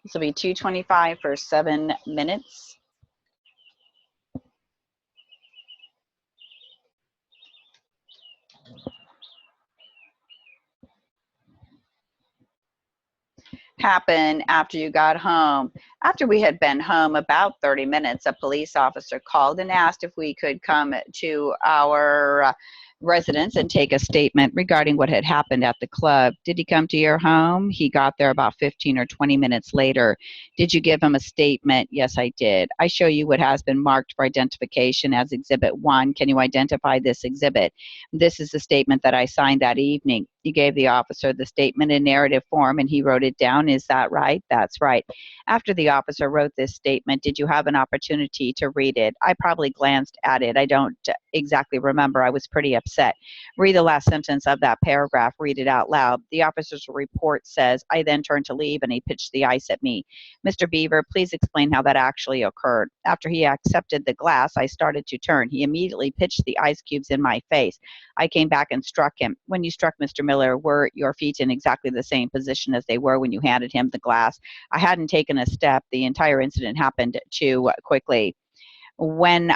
This will be 2:25 for 7 minutes. Happened after you got home. After we had been home about 30 minutes, a police officer called and asked if we could come to our residence and take a statement regarding what had happened at the club. Did he come to your home? He got there about 15 or 20 minutes later. Did you give him a statement? Yes, I did. I show you what has been marked for identification as Exhibit 1. Can you identify this exhibit? This is the statement that I signed that evening. You gave the officer the statement in narrative form and he wrote it down. Is that right? That's right. After the officer wrote this statement, did you have an opportunity to read it? I probably glanced at it. I don't exactly remember. I was pretty upset. Read the last sentence of that paragraph. Read it out loud. The officer's report says, I then turned to leave and he pitched the ice at me. Mr. Beaver, please explain how that actually occurred. After he accepted the glass, I started to turn. He immediately pitched the ice cubes in my face. I came back and struck him. When you struck Mr. Miller, were your feet in exactly the same position as they were when you handed him the glass? I hadn't taken a step. The entire incident happened too quickly. When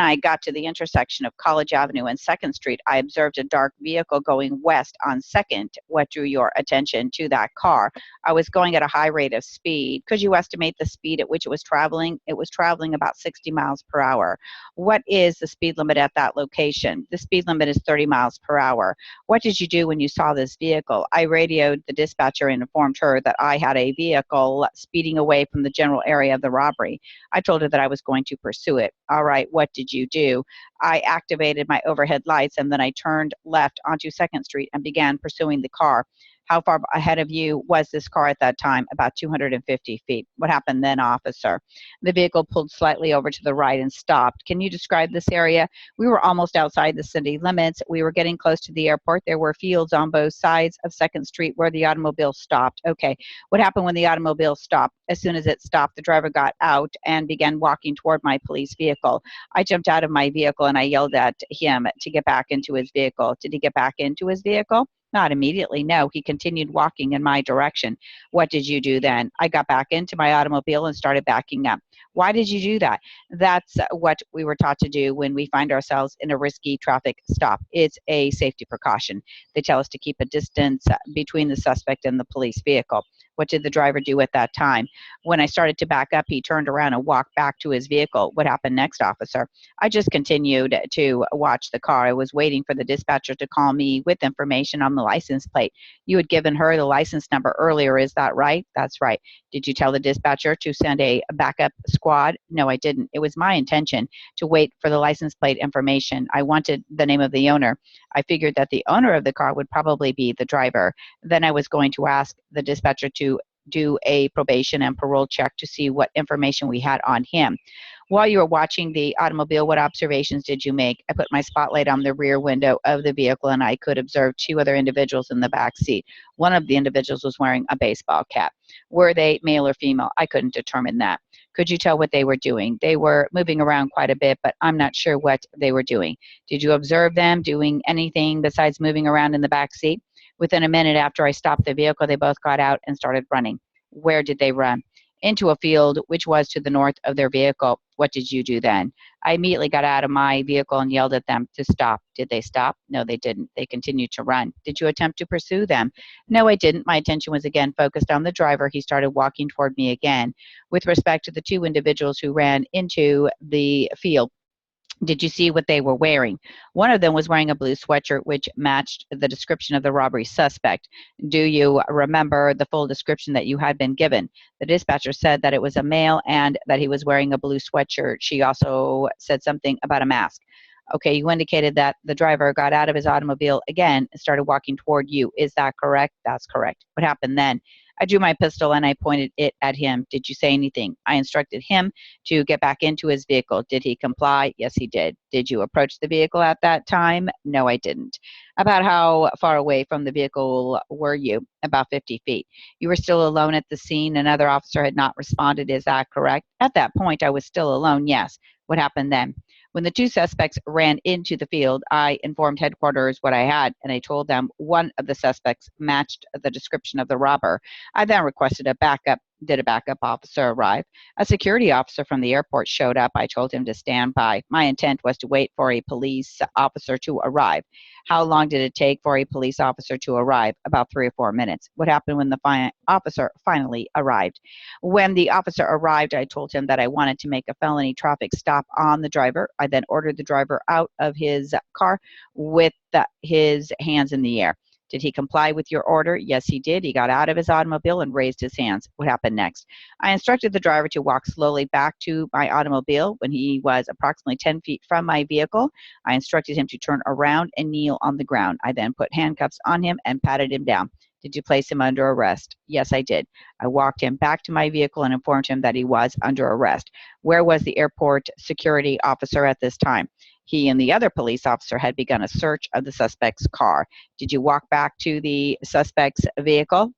I got to the intersection of College Avenue and 2nd Street, I observed a dark vehicle going west on 2nd. What drew your attention to that car? I was going at a high rate of speed. Could you estimate the speed at which it was traveling? It was traveling about 60 miles per hour. What is the speed limit at that location? The speed limit is 30 miles per hour. What did you do when you saw this vehicle? I radioed the dispatcher and informed her that I had a vehicle speeding away from the general area of the robbery. I told her that I was going to pursue it. All right, what did you do? I activated my overhead lights and then I turned left onto 2nd Street and began pursuing the car. How far ahead of you was this car at that time? About 250 feet. What happened then, officer? The vehicle pulled slightly over to the right and stopped. Can you describe this area? We were almost outside the city limits. We were getting close to the airport. There were fields on both sides of 2nd Street where the automobile stopped. Okay. What happened when the automobile stopped? As soon as it stopped, the driver got out and began walking toward my police vehicle. I jumped out of my vehicle and I yelled at him to get back into his vehicle. Did he get back into his vehicle? Not immediately, no. He continued walking in my direction. What did you do then? I got back into my automobile and started backing up. Why did you do that? That's what we were taught to do when we find ourselves in a risky traffic stop. It's a safety precaution. They tell us to keep a distance between the suspect and the police vehicle. What did the driver do at that time? When I started to back up, he turned around and walked back to his vehicle. What happened next, officer? I just continued to watch the car. I was waiting for the dispatcher to call me with information on the license plate. You had given her the license number earlier, is that right? That's right. Did you tell the dispatcher to send a backup squad? No, I didn't. It was my intention to wait for the license plate information. I wanted the name of the owner. I figured that the owner of the car would probably be the driver. Then I was going to ask the dispatcher to do a probation and parole check to see what information we had on him. While you were watching the automobile, what observations did you make? I put my spotlight on the rear window of the vehicle and I could observe two other individuals in the back seat. One of the individuals was wearing a baseball cap. Were they male or female? I couldn't determine that. Could you tell what they were doing? They were moving around quite a bit, but I'm not sure what they were doing. Did you observe them doing anything besides moving around in the back seat? Within a minute after I stopped the vehicle, they both got out and started running. Where did they run? Into a field which was to the north of their vehicle. What did you do then? I immediately got out of my vehicle and yelled at them to stop. Did they stop? No, they didn't. They continued to run. Did you attempt to pursue them? No, I didn't. My attention was again focused on the driver. He started walking toward me again. With respect to the two individuals who ran into the field, did you see what they were wearing? One of them was wearing a blue sweatshirt, which matched the description of the robbery suspect. Do you remember the full description that you had been given? The dispatcher said that it was a male and that he was wearing a blue sweatshirt. She also said something about a mask. Okay, you indicated that the driver got out of his automobile again and started walking toward you. Is that correct? That's correct. What happened then? I drew my pistol and I pointed it at him. Did you say anything? I instructed him to get back into his vehicle. Did he comply? Yes, he did. Did you approach the vehicle at that time? No, I didn't. About how far away from the vehicle were you? About 50 feet. You were still alone at the scene. Another officer had not responded. Is that correct? At that point, I was still alone. Yes. What happened then? When the two suspects ran into the field, I informed headquarters what I had, and I told them one of the suspects matched the description of the robber. I then requested a backup. Did a backup officer arrive? A security officer from the airport showed up. I told him to stand by. My intent was to wait for a police officer to arrive. How long did it take for a police officer to arrive? About 3 or 4 minutes. What happened when the officer finally arrived? When the officer arrived, I told him that I wanted to make a felony traffic stop on the driver. I then ordered the driver out of his car with his hands in the air. Did he comply with your order? Yes, he did. He got out of his automobile and raised his hands. What happened next? I instructed the driver to walk slowly back to my automobile. When he was approximately 10 feet from my vehicle, I instructed him to turn around and kneel on the ground. I then put handcuffs on him and patted him down. Did you place him under arrest? Yes, I did. I walked him back to my vehicle and informed him that he was under arrest. Where was the airport security officer at this time? He and the other police officer had begun a search of the suspect's car. Did you walk back to the suspect's vehicle?